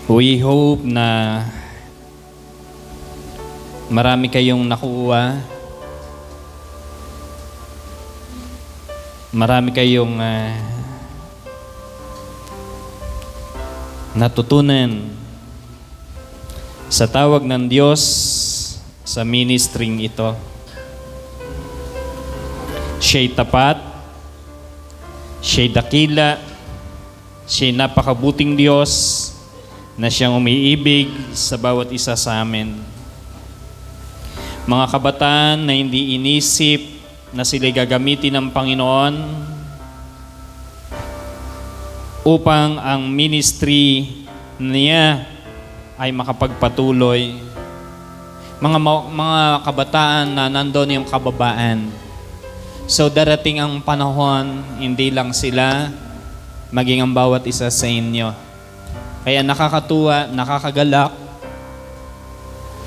We hope na marami kayong nakuha, marami kayong natutunan sa tawag ng Diyos sa ministering ito. Siya'y tapat, siya'y dakila, siya'y napakabuting Diyos na siyang umiibig sa bawat isa sa amin. Mga kabataan na hindi inisip na sila'y gagamitin ng Panginoon upang ang ministry niya ay makapagpatuloy. Mga kabataan na nandoon yung kababaan. So darating ang panahon, hindi lang sila, maging ang bawat isa sa inyo. Kaya nakakatuwa, nakakagalak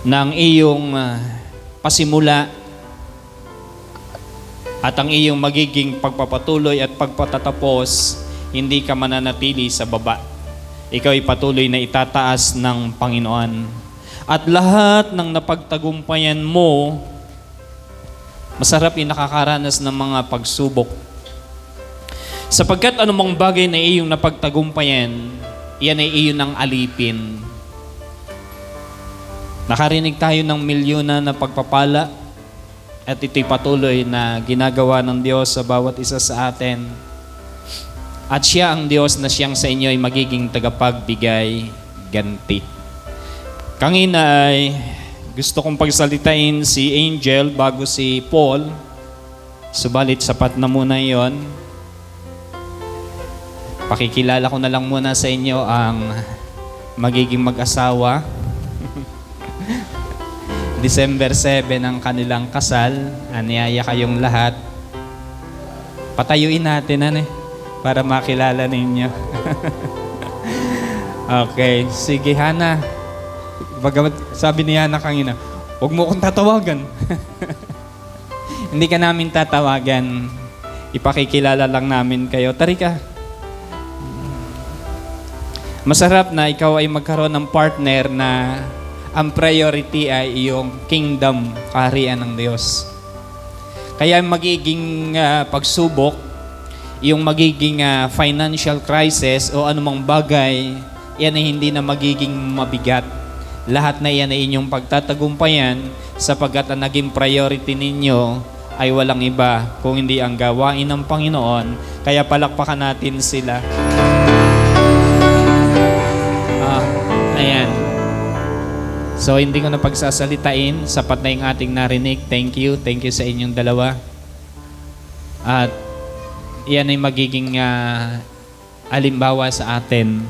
ng iyong pasimula at ang iyong magiging pagpapatuloy at pagpatatapos, hindi ka mananatili sa baba. Ikaw ay patuloy na itataas ng Panginoon. At lahat ng napagtagumpayan mo, masarap yung nakakaranas ng mga pagsubok. Sapagkat anumang bagay na iyong napagtagumpayan, yan ay iyon ang alipin. Nakarinig tayo ng milyona na pagpapala at ito'y patuloy na ginagawa ng Diyos sa bawat isa sa atin. At siya ang Diyos na siyang sa inyo ay magiging tagapagbigay ganti. Kanina ay gusto kong pagsalitain si Angel bago si Paul. Subalit sapat na muna yon. Pakikilala ko na lang muna sa inyo ang magiging mag-asawa. December 7 ang kanilang kasal. Aniyaya kayong lahat. Patayuin natin para makilala ninyo. Okay, sige Hana. Bagamat sabi ni Hana kanina, huwag mo akong tatawagan. Hindi ka namin tatawagan. Ipakikilala lang namin kayo. Tari ka. Masarap na ikaw ay magkaroon ng partner na ang priority ay iyong kingdom, kaharian ng Diyos. Kaya magiging pagsubok, yung magiging financial crisis o anumang bagay, yan ay hindi na magiging mabigat. Lahat na yan ay inyong pagtatagumpayan sapagkat ang naging priority ninyo ay walang iba kung hindi ang gawain ng Panginoon. Kaya palakpakan natin sila. Ayan. So, hindi ko na pagsasalitain. Sapat na yung ating narinig. Thank you. Thank you sa inyong dalawa. At yan ay magiging alimbawa sa atin.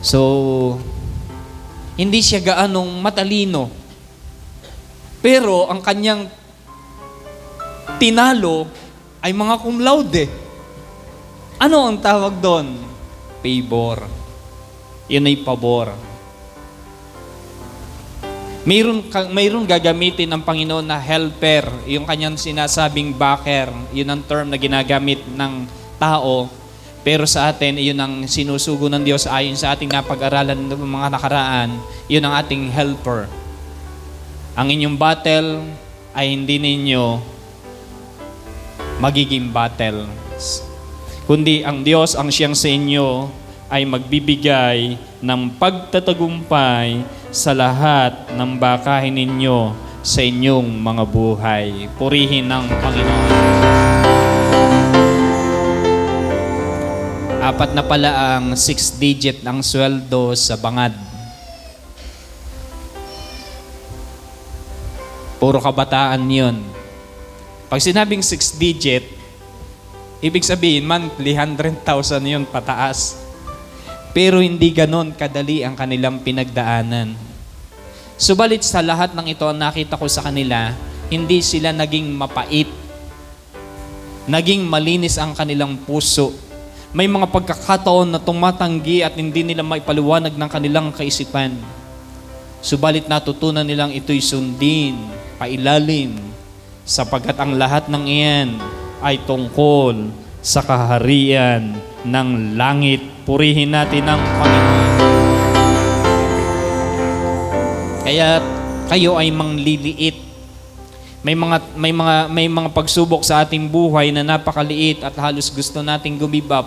So, hindi siya gaanong matalino. Pero, ang kanyang tinalo ay mga cum laude. Ano ang tawag doon? Favor. Yun ay pabor. Mayroon gagamitin ng Panginoon na helper, yung kanyang sinasabing backer, yun ang term na ginagamit ng tao, pero sa atin, yun ang sinusugo ng Diyos ayon sa ating napag-aralan ng mga nakaraan, yun ang ating helper. Ang inyong battle ay hindi ninyo magiging battle, kundi ang Diyos ang siyang sa inyo ay magbibigay ng pagtatagumpay sa lahat ng bakahin ninyo sa inyong mga buhay. Purihin ng Panginoon. 4 na pala ang 6 digit ang sweldo sa bangad. Puro kabataan yun. Pag sinabing 6 digit, ibig sabihin monthly 100,000 yun pataas. Pero hindi ganon kadali ang kanilang pinagdaanan. Subalit sa lahat ng ito, nakita ko sa kanila, hindi sila naging mapait. Naging malinis ang kanilang puso. May mga pagkakataon na tumatanggi at hindi nila maipaliwanag ng kanilang kaisipan. Subalit natutunan nilang ito'y sundin, pailalim, sapagkat ang lahat ng iyan ay tungkol sa kaharian ng langit. Purihin natin ang Panginoon. Kaya kayo ay mangliliit. May mga pagsubok sa ating buhay na napakaliit at halos gusto nating gumibap.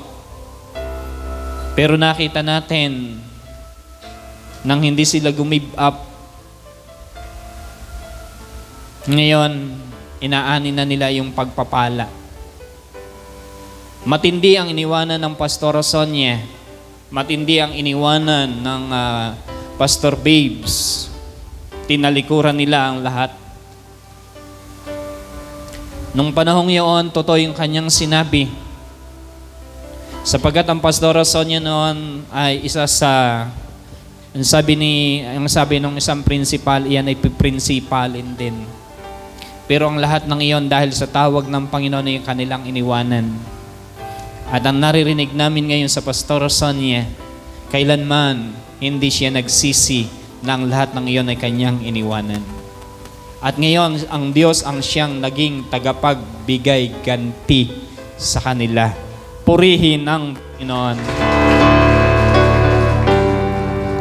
Pero nakita natin nang hindi sila gumib up, ngayon, inaani na nila yung pagpapala. Matindi ang iniwanan ng Pastor Sonia. Matindi ang iniwanan ng Pastor Babes. Tinalikuran nila ang lahat. Nung panahong iyon, totoo yung kanyang sinabi. Sapagat ang Pastor Sonia noon ay isa sa, ang sabi ng isang principal, iyan ay piprinsipalin din. Pero ang lahat ng iyon dahil sa tawag ng Panginoon ay kanilang iniwanan. At ang naririnig namin ngayon sa Pastor Sonia, kailanman hindi siya nagsisi na ang lahat ng iyon ay kanyang iniwanan. At ngayon, ang Diyos ang siyang naging tagapagbigay ganti sa kanila. Purihin ang Panginoon.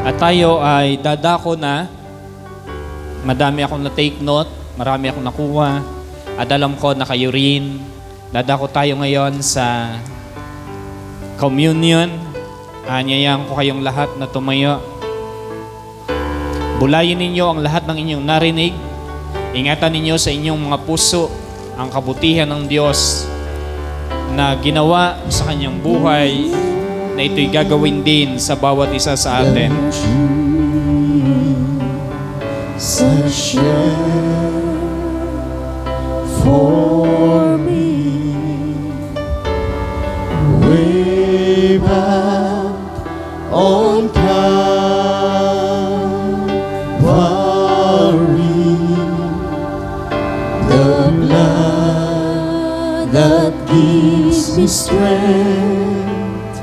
At tayo ay dadako na. Madami akong na-take note. Marami akong nakuha. At alam ko na kayo rin. Dadako tayo ngayon sa communion. Anyayang ko kayong lahat na tumayo. Bulayin ninyo ang lahat ng inyong narinig. Ingatan ninyo sa inyong mga puso ang kabutihan ng Diyos na ginawa sa kanyang buhay na ito'y gagawin din sa bawat isa sa atin. For me, way back on Calvary, the blood that gives me strength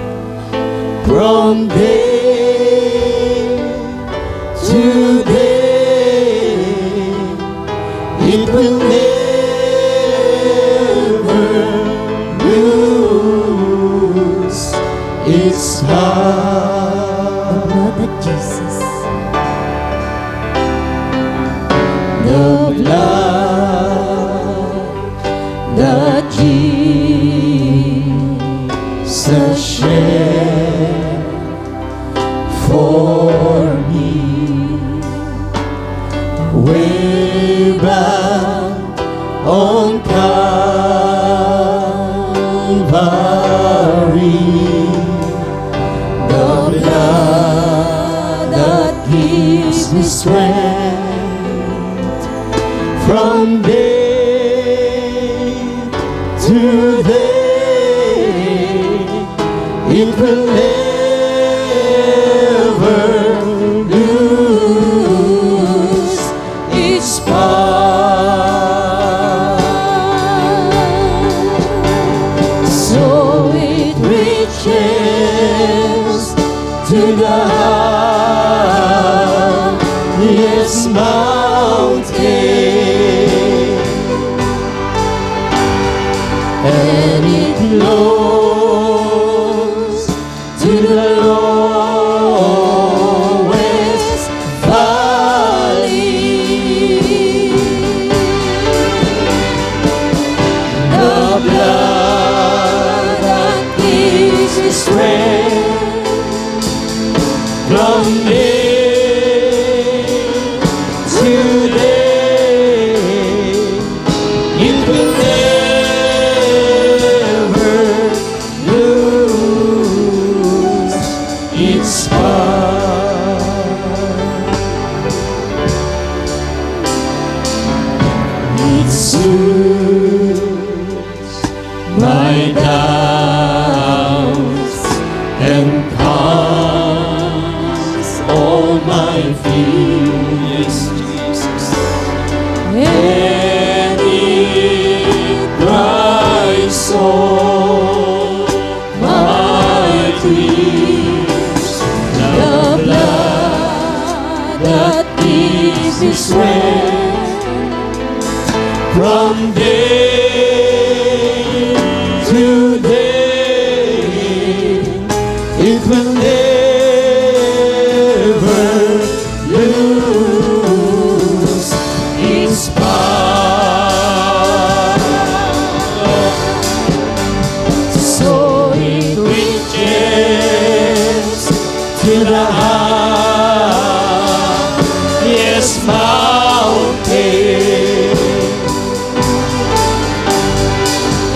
from day to day, it will never lose its power. The blood that Jesus shed for me way back on Calvary, the blood that gives me strength from day to day, it will never lose its power. So it reaches to the highest mountain, and it flows to the lowest valley. The blood that gives me strength from day to day, it will never lose its power. It soothes my doubts and calms all my fears. And it dries all my tears. The blood that gives me strength from day to day, will never lose its power. So it reaches to the highest mountain,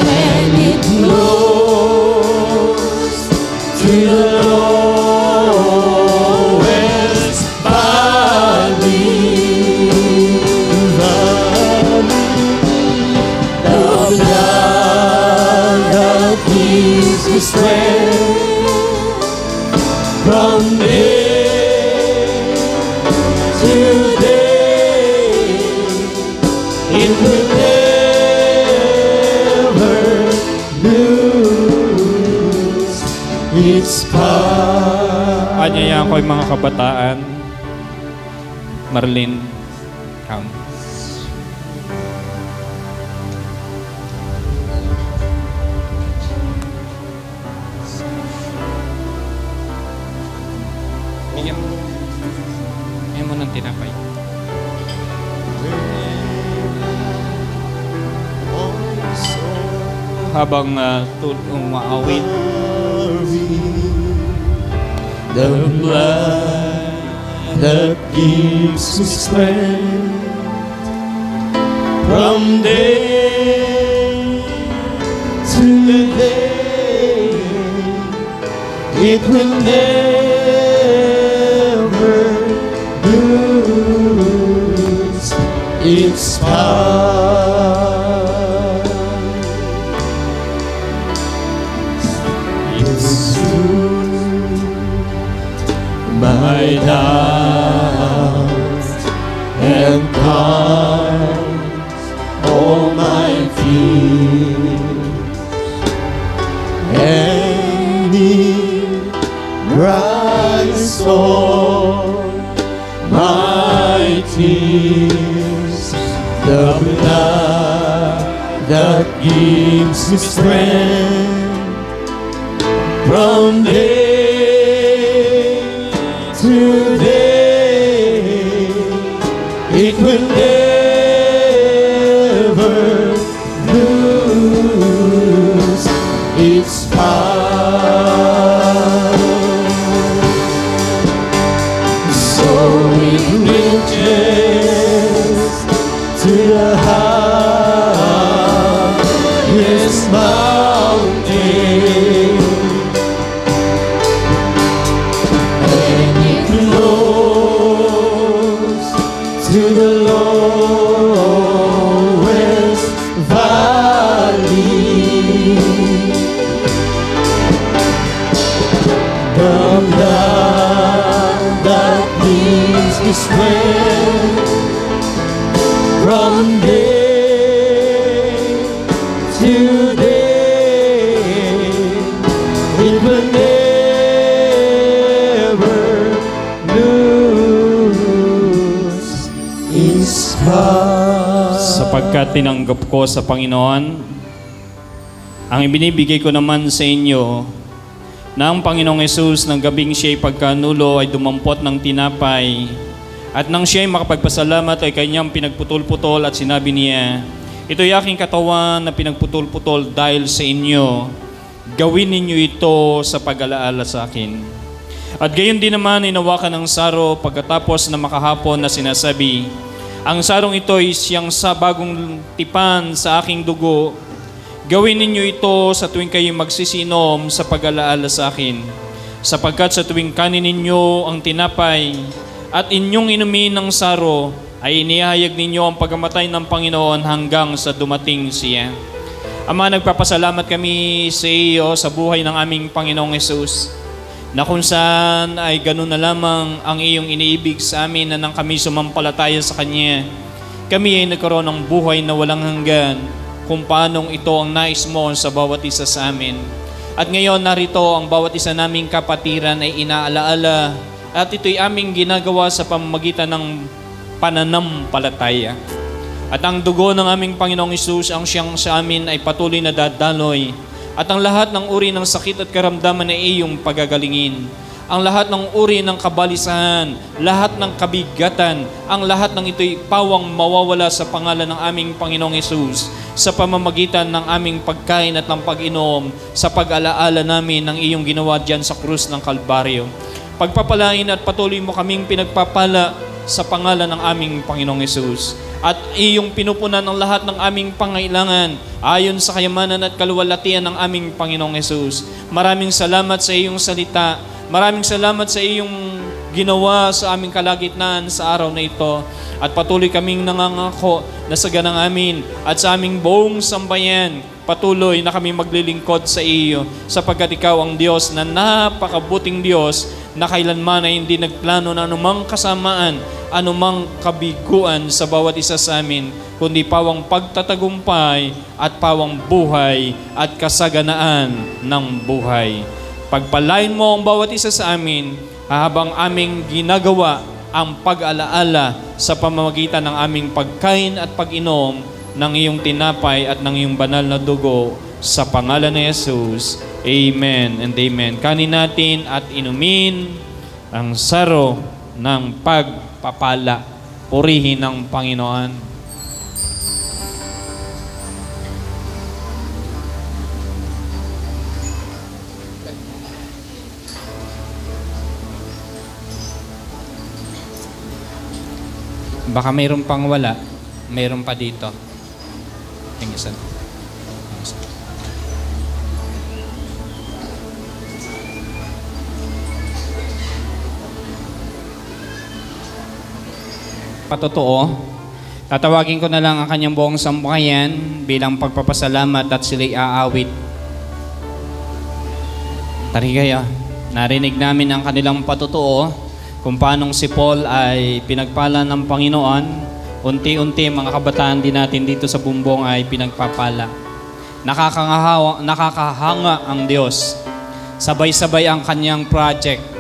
and it blows to the lowest valley. The blood that gives me strength from day to day, it will never lose its power. Anyayaan ko yung mga kabataan. Marlene, come. Bigyan mo ng tinapay. Habang umaawit, The blood that gives me strength from day to day, it will never lose its power. It's my doubts and calms all my fears, and it dries all my tears. The blood that gives me strength from day today, it will never lose its power. So it reaches to the highest mountain, to the lowest valley. The blood that gives me strength from day to day, it will never lose its power. sapagkat tinanggap ko sa Panginoon ang ibinibigay ko naman sa inyo na ang Panginoong Hesus ng gabing siya'y pagkanulo ay dumampot ng tinapay at nang siya'y makapagpasalamat ay kanyang pinagputol-putol at sinabi niya, ito'y aking katawan na pinagputol-putol dahil sa inyo. Gawin ninyo ito sa pag-alaala sa akin. At gayon din naman inawakan ng saro pagkatapos na makahapon na sinasabi, ang sarong ito ay siyang sa bagong tipan sa aking dugo. Gawin ninyo ito sa tuwing kayo magsisinom sa pag-alaala sa akin. Sapagkat sa tuwing kanin ninyo ang tinapay at inyong inumin ng saro, ay inihayag ninyo ang pagkamatay ng Panginoon hanggang sa dumating siya. Ama, nagpapasalamat kami sa iyo sa buhay ng aming Panginoong Hesus, na kung saan ay ganun na lamang ang iyong iniibig sa amin na nang kami sumampalataya sa Kanya, kami ay nagkaroon ng buhay na walang hanggan kung paanong ito ang nais mo sa bawat isa sa amin. At ngayon narito ang bawat isa naming kapatiran ay inaalaala at ito'y aming ginagawa sa pamamagitan ng pananampalataya. At ang dugo ng aming Panginoong Hesus ang siyang sa amin ay patuloy na dadaloy At ang lahat ng uri ng sakit at karamdaman ay iyong pagagalingin. Ang lahat ng uri ng kabalisahan, lahat ng kabigatan, ang lahat ng ito'y pawang mawawala sa pangalan ng aming Panginoong Hesus sa pamamagitan ng aming pagkain at ng pag-inom sa pag-alaala namin ng iyong ginawa diyan sa krus ng Kalbaryo. Pagpapalain at patuloy mo kaming pinagpapala sa pangalan ng aming Panginoong Hesus. At iyong pinupunan ang lahat ng aming pangailangan ayon sa kayamanan at kaluwalhatian ng aming Panginoong Hesus. Maraming salamat sa iyong salita. Maraming salamat sa iyong ginawa sa aming kalagitnaan sa araw na ito. At patuloy kaming nangangako na sa ganang amin at sa aming buong sambayan, patuloy na kami maglilingkod sa iyo sapagkat ikaw ang Diyos na napakabuting Diyos na kailanman ay hindi nagplano na anumang kasamaan, anumang kabiguan sa bawat isa sa amin, kundi pawang pagtatagumpay at pawang buhay at kasaganaan ng buhay. Pagpalain mo ang bawat isa sa amin habang aming ginagawa ang pag-alaala sa pamamagitan ng aming pagkain at pag-inom ng iyong tinapay at ng iyong banal na dugo sa pangalan ni Jesus. Amen and amen. Kanin natin at inumin ang saro ng pagpapala. Purihin ng Panginoon. Baka mayroon pang wala. Mayroon pa dito. Tingin saan. Patotoo, tatawagin ko na lang ang kanyang buong sambahayan bilang pagpapasalamat at sila'y aawit. Tari kayo, narinig namin ang kanilang patotoo kung paanong si Paul ay pinagpala ng Panginoon. Unti-unti mga kabataan din natin dito sa bumbong ay pinagpapala. Nakakahanga ang Diyos. Sabay-sabay ang kanyang project.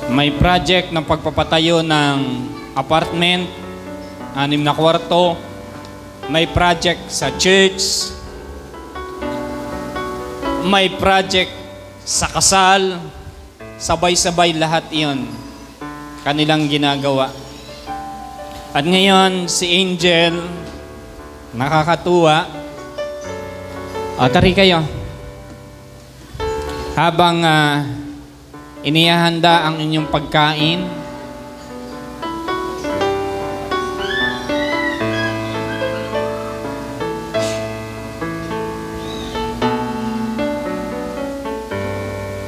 May project ng pagpapatayo ng apartment, 6 na kwarto. May project sa church. May project sa kasal. Sabay-sabay lahat iyon kanilang ginagawa. At ngayon, si Angel, nakakatuwa. Tari kayo. Habang inihahanda ang inyong pagkain,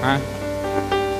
ha?